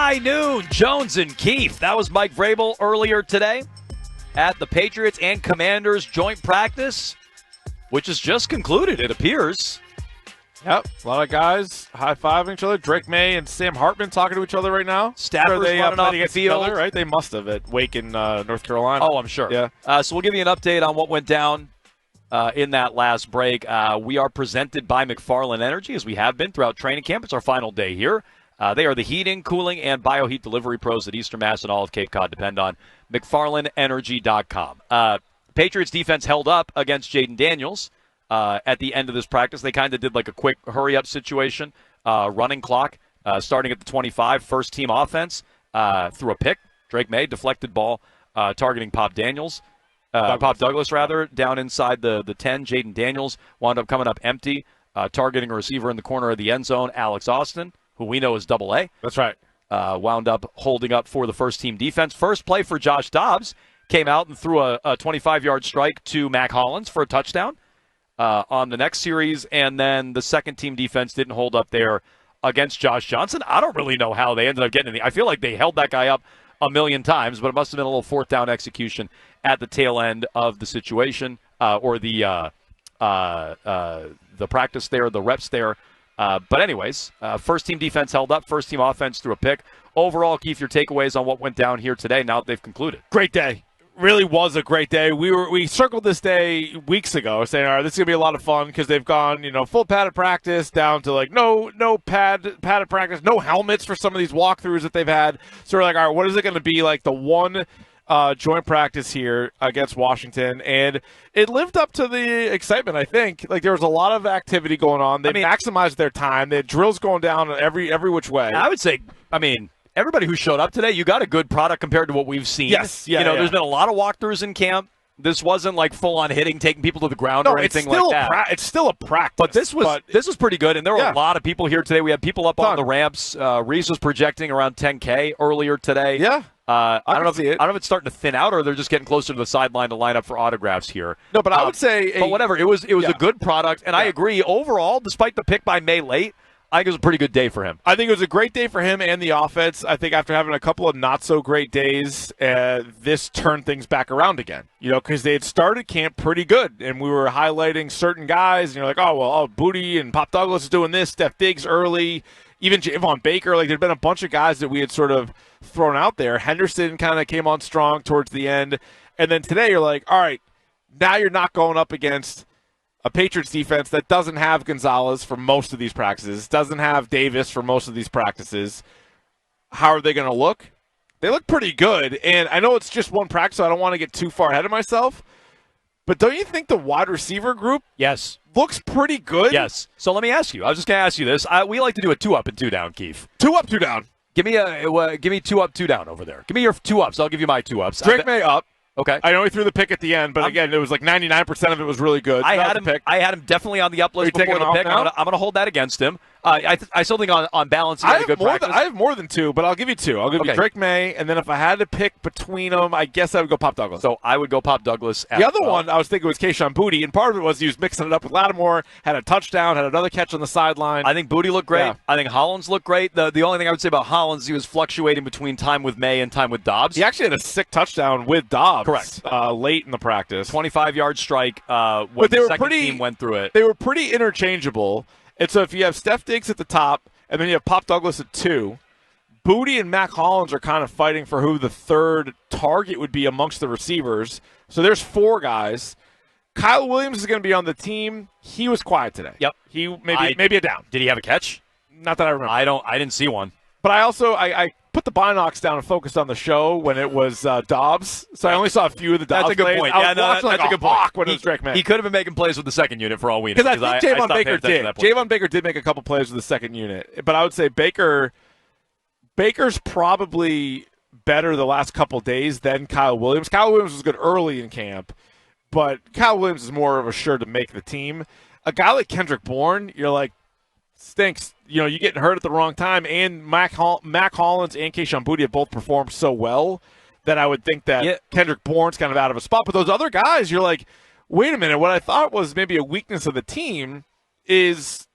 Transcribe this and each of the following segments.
High noon, Jones and Keefe. That was Mike Vrabel earlier today at the Patriots and Commanders joint practice, which has just concluded, it appears. Yep, a lot of guys high-fiving each other. Drake Maye and Sam Hartman talking to each other right now. Staffers running off the field. Other, right? They must have at Wake in North Carolina. Oh, I'm sure. Yeah. So we'll give you an update on what went down in that last break. We are presented by McFarland Energy, as we have been throughout training camp. It's our final day here. They are the heating, cooling, and bioheat delivery pros that Eastern Mass and all of Cape Cod depend on. McFarlandEnergy.com. Patriots defense held up against Jaden Daniels at the end of this practice. They kind of did like a quick hurry-up situation, running clock, starting at the 25, first-team offense, through a pick. Drake Maye, deflected ball, targeting Pop Douglas, down inside the 10. Jaden Daniels wound up coming up empty, targeting a receiver in the corner of the end zone, Alex Austin, who we know is AA. That's right. Wound up holding up for the first-team defense. First play for Josh Dobbs, came out and threw a 25-yard strike to Mac Hollins for a touchdown on the next series, and then the second-team defense didn't hold up there against Josh Johnson. I don't really know how they ended up getting I feel like they held that guy up a million times, but it must have been a little fourth-down execution at the tail end of the situation, or the practice there, the reps there. But anyways, first-team defense held up, first-team offense threw a pick. Overall, Keith, your takeaways on what went down here today now that they've concluded. Great day. Really was a great day. We circled this day weeks ago, saying, all right, this is going to be a lot of fun because they've gone, full padded practice down to like no padded practice, no helmets for some of these walkthroughs that they've had. So we're like, all right, what is it going to be like the one joint practice here against Washington? And it lived up to the excitement, I think. Like there was a lot of activity going on. They maximized their time. They had drills going down every which way. I would say, everybody who showed up today, you got a good product compared to what we've seen. Yes, yeah. There's been a lot of walkthroughs in camp. This wasn't like full-on hitting, taking people to the ground or anything like that. It's still a practice. But this was pretty good, and there were a lot of people here today. We had people up on the ramps. Reese was projecting around 10K earlier today. Yeah. I don't know if it's starting to thin out or they're just getting closer to the sideline to line up for autographs here. No, but I would say... But whatever. It was a good product, and I agree. Overall, despite the pick by Maye late, I think it was a pretty good day for him. I think it was a great day for him and the offense. I think after having a couple of not-so-great days, this turned things back around again. Because they had started camp pretty good, and we were highlighting certain guys, and you're like, Booty and Pop Douglas is doing this, Steph Diggs early, even Javon Baker. Like, there'd been a bunch of guys that we had sort of thrown out there. Henderson kind of came on strong towards the end. And then today you're like, all right, now you're not going up against a Patriots defense that doesn't have Gonzalez for most of these practices, doesn't have Davis for most of these practices. How are they going to look? They look pretty good, and I know it's just one practice, so I don't want to get too far ahead of myself, but don't you think the wide receiver group looks pretty good? Yes. So let me ask you. I was just going to ask you this. We like to do a 2-up and 2-down, Keith. 2-up, 2-down. Give me 2-up, 2-down over there. Give me your 2-ups. I'll give you my 2-ups. Drake Maye up. Okay. I know he threw the pick at the end, but again, it was like 99% of it was really good. I had him definitely on the up list before the pick. I'm going to hold that against him. I still think on balance he had a good practice. I have more than two, but I'll give you two. I'll give you Drake Maye, and then if I had to pick between them, I guess I would go Pop Douglas. So I would go Pop Douglas. The other one I was thinking was Keyshawn Booty, and part of it was he was mixing it up with Lattimore, had a touchdown, had another catch on the sideline. I think Booty looked great. Yeah. I think Hollins looked great. The only thing I would say about Hollins, he was fluctuating between time with Maye and time with Dobbs. He actually had a sick touchdown with Dobbs. Correct. Late in the practice. 25-yard strike when the second team went through it. They were pretty interchangeable. And so if you have Steph Diggs at the top, and then you have Pop Douglas at 2, Booty and Mac Hollins are kind of fighting for who the third target would be amongst the receivers. So there's 4 guys. Kyle Williams is going to be on the team. He was quiet today. Yep. He maybe a down. Did he have a catch? Not that I remember. I didn't see one. But I also I put the binocs down and focused on the show when it was Dobbs. So I only saw a few of the Dobbs plays. That's a good point. That's a good point. When it was Drake Maye. He could have been making plays with the second unit for all we know. Because I think Javon Baker did. Javon Baker did make a couple plays with the second unit. But I would say Baker's probably better the last couple days than Kyle Williams. Kyle Williams was good early in camp, but Kyle Williams is more of a sure to make the team. A guy like Kendrick Bourne, you're like, stinks. You're getting hurt at the wrong time, and Mac Hollins and Keyshawn Booty have both performed so well that I would think that Kendrick Bourne's kind of out of a spot. But those other guys, you're like, wait a minute, what I thought was maybe a weakness of the team is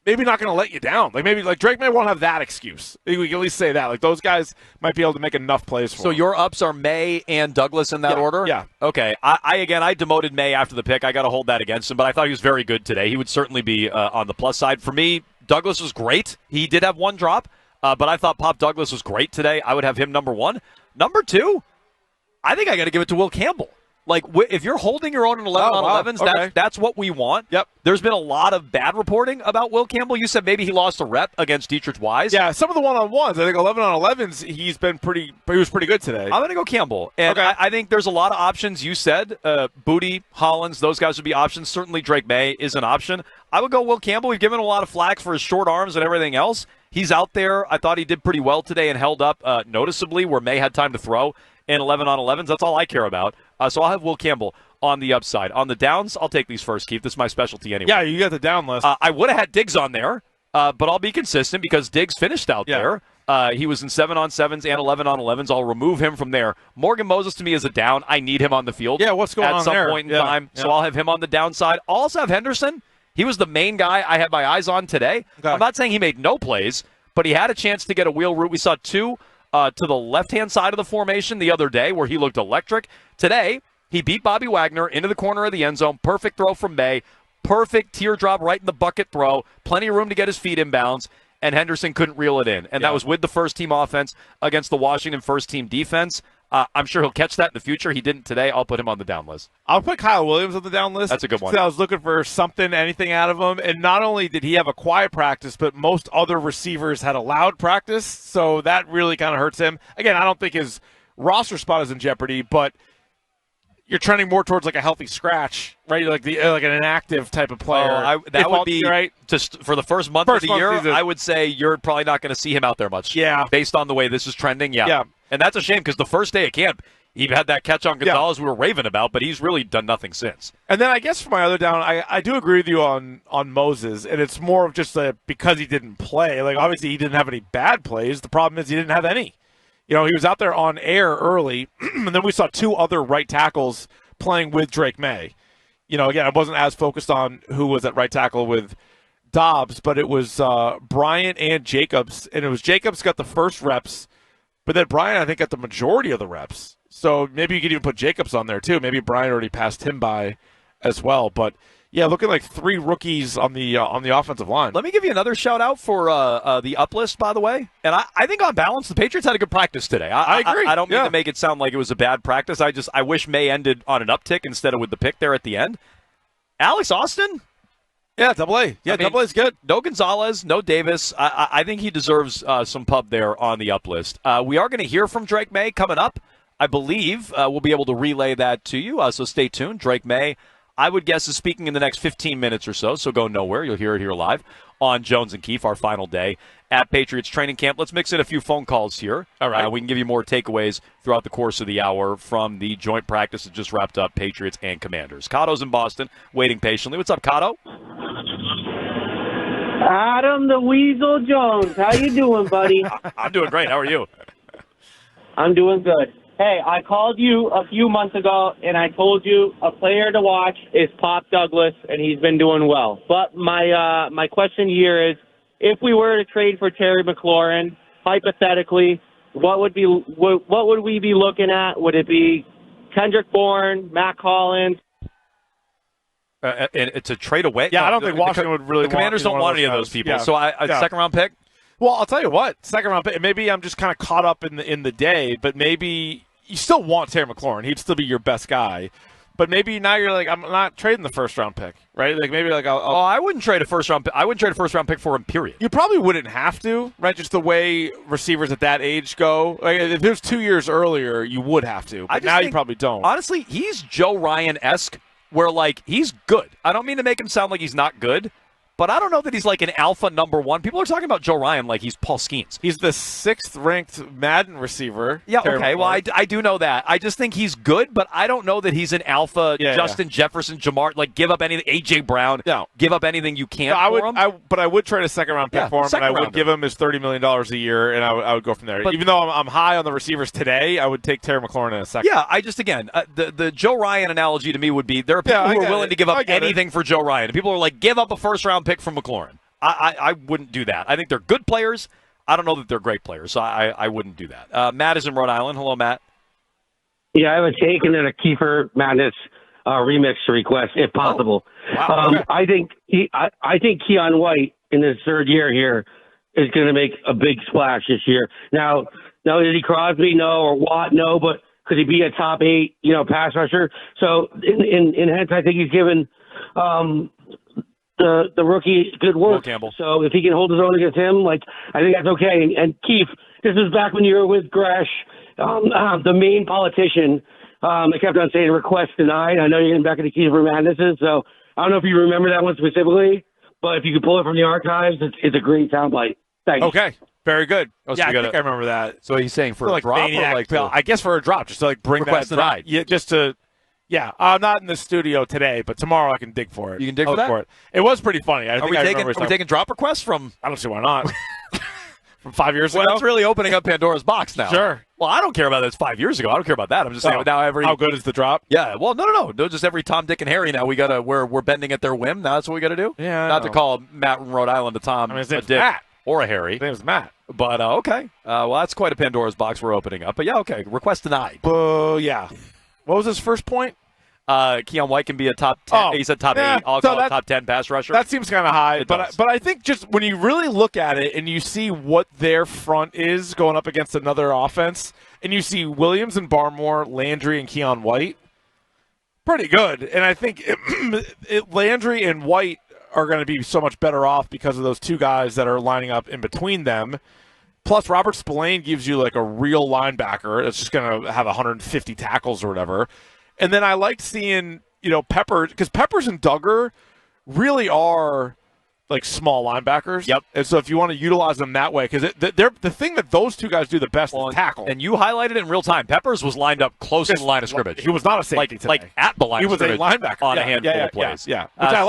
maybe not going to let you down. Like maybe like Drake May won't have that excuse. We can at least say that. Like those guys might be able to make enough plays for him. So your ups are May and Douglas in that order? Yeah. Okay. I demoted May after the pick. I got to hold that against him, but I thought he was very good today. He would certainly be on the plus side. For me, Douglas was great. He did have one drop, but I thought Pop Douglas was great today. I would have him number one. Number two, I think I got to give it to Will Campbell. Like, if you're holding your own in 11 on 11s, okay. that's what we want. Yep. There's been a lot of bad reporting about Will Campbell. You said maybe he lost a rep against Dietrich Wise. Yeah, some of the one-on-ones. I think 11 on 11s, he was pretty good today. I'm going to go Campbell. And okay. I think there's a lot of options. You said Booty, Hollins, those guys would be options. Certainly Drake May is an option. I would go Will Campbell. We've given him a lot of flack for his short arms and everything else. He's out there. I thought he did pretty well today and held up noticeably where May had time to throw in 11 on 11s. That's all I care about. So I'll have Will Campbell on the upside. On the downs, I'll take these first, Keith. This is my specialty anyway. Yeah, you got the down list. I would have had Diggs on there, but I'll be consistent because Diggs finished out there. He was in 7 on 7s and 11 on 11s. I'll remove him from there. Morgan Moses to me is a down. I need him on the field. Yeah, what's going on there? At some point in time. So I'll have him on the downside. I'll also have Henderson. He was the main guy I had my eyes on today. Okay. I'm not saying he made no plays, but he had a chance to get a wheel route. We saw two to the left-hand side of the formation the other day where he looked electric. Today, he beat Bobby Wagner into the corner of the end zone. Perfect throw from May. Perfect teardrop right in the bucket throw. Plenty of room to get his feet in bounds. And Henderson couldn't reel it in. And that was with the first-team offense against the Washington first-team defense. I'm sure he'll catch that in the future. He didn't today. I'll put him on the down list. I'll put Kyle Williams on the down list. That's a good one. So I was looking for something, anything out of him. And not only did he have a quiet practice, but most other receivers had a loud practice. So that really kind of hurts him. Again, I don't think his roster spot is in jeopardy, but you're trending more towards like a healthy scratch, right? Like an inactive type of player. That would be right for the first month of the year. I would say you're probably not going to see him out there much. Yeah, based on the way this is trending. Yeah. And that's a shame because the first day of camp, he had that catch on Gonzalez we were raving about, but he's really done nothing since. And then I guess for my other down, I do agree with you on Moses, and it's more of just because he didn't play. Like obviously he didn't have any bad plays. The problem is he didn't have any. You know, he was out there on air early, and then we saw two other right tackles playing with Drake May. You know, again, I wasn't as focused on who was at right tackle with Dobbs, but it was Bryant and Jacobs, and it was Jacobs got the first reps, but then Bryant, I think, got the majority of the reps. So maybe you could even put Jacobs on there, too. Maybe Bryant already passed him by as well, but yeah, looking like three rookies on the offensive line. Let me give you another shout-out for the up list, by the way. And I think on balance, the Patriots had a good practice today. I agree. I don't mean to make it sound like it was a bad practice. I wish May ended on an uptick instead of with the pick there at the end. Alex Austin? Yeah, double-A. Yeah, double-A is good. No Gonzalez, no Davis. I think he deserves some pub there on the up list. We are going to hear from Drake May coming up. I believe we'll be able to relay that to you, so stay tuned. Drake May, I would guess, is speaking in the next 15 minutes or so go nowhere. You'll hear it here live on Jones and Keefe, our final day at Patriots training camp. Let's mix in a few phone calls here. All right. We can give you more takeaways throughout the course of the hour from the joint practice that just wrapped up, Patriots and Commanders. Cato's in Boston, waiting patiently. What's up, Cato? Adam the Weasel Jones. How you doing, buddy? I'm doing great. How are you? I'm doing good. Hey, I called you a few months ago, and I told you a player to watch is Pop Douglas, and he's been doing well. But my question here is, if we were to trade for Terry McLaurin, hypothetically, what would we be looking at? Would it be Kendrick Bourne, Matt Collins? And it's a trade away. Yeah, I don't think Washington would really. The Commanders don't want any of those people. Yeah. So a second round pick. Well, I'll tell you what, second round pick. Maybe I'm just kind of caught up in the day, but maybe you still want Terry McLaurin. He'd still be your best guy. But maybe now you're like, I'm not trading the first round pick, right? Like maybe like I wouldn't trade a first round pick. I wouldn't trade a first round pick for him. Period. You probably wouldn't have to, right? Just the way receivers at that age go. Like if it was 2 years earlier, you would have to. But now you probably don't. Honestly, he's Joe Ryan-esque, where like he's good. I don't mean to make him sound like he's not good. But I don't know that he's like an alpha number one. People are talking about Joe Ryan like he's Paul Skeens. He's the 6th-ranked Madden receiver. Yeah, okay. Well, I do know that. I just think he's good, but I don't know that he's an alpha Justin Jefferson, Jamar. Like, give up anything. A.J. Brown. No. Give up anything you can for him. But I would trade a second-round pick for him, and I would give him his $30 million a year, and I would go from there. But, even though I'm high on the receivers today, I would take Terry McLaurin in a second. Yeah, the Joe Ryan analogy to me would be there are people who are willing to give up anything for Joe Ryan. And people are like, give up a first-round pick for McLaurin. I wouldn't do that. I think they're good players. I don't know that they're great players, so I wouldn't do that. Matt is in Rhode Island. Hello, Matt. Yeah, I have a take and then a Kiefer Madness remix request, if possible. Oh, wow. Okay. I think Keon White in his third year here is going to make a big splash this year. Now, is he Crosby? No, or Watt? No, but could he be a top 8, pass rusher? So, in hence, I think he's given the rookie good work. Campbell. So if he can hold his own against him, I think that's okay. And Keefe, this is back when you were with Gresh, the main politician. I kept on saying request denied. I know you're getting back into Kiefer Madnesses, so I don't know if you remember that one specifically, but if you could pull it from the archives, it's a great soundbite. Thanks. Okay. Very good. Oh, so yeah, I think I remember that. So he's saying for a drop Maniac, or I guess for a drop, just to bring request that drop. denied. Yeah, just to. Yeah, I'm not in the studio today, but tomorrow I can dig for it. You can dig for that? it. It was pretty funny. Are we taking drop requests from? I don't see why not. From 5 years Well, ago? that's really opening up Pandora's box now. Sure. Well, I don't care about that 5 years ago. I don't care about that. I'm just saying now every. How good is the drop? Yeah. Well, no. Just every Tom, Dick, and Harry now we're bending at their whim. Now that's what we got to do. Yeah. Not to call Matt from Rhode Island a Tom, his a name's Dick, Matt. or a Harry. His name's Matt. But okay. Well, that's quite a Pandora's box we're opening up. But yeah, okay. Request denied. Yeah. What was his first point? Keon White can be a top 10. He said top 8. I'll call it top 10 pass rusher. That seems kind of high. It But does. I think just when you really look at it and you see what their front is going up against another offense, and you see Williams and Barmore, Landry and Keon White, pretty good. And I think Landry and White are going to be so much better off because of those two guys that are lining up in between them. Plus, Robert Spillane gives you a real linebacker that's just going to have 150 tackles or whatever. And then I like seeing, Pepper, because Peppers and Duggar really are small linebackers. Yep. And so if you want to utilize them that way, because they're the thing that those two guys do the best is tackle. And you highlighted it in real time. Peppers was lined up close to the line of scrimmage. He was not a safety today. At the line of scrimmage. He was a linebacker on a handful of plays. Yeah. Which I like.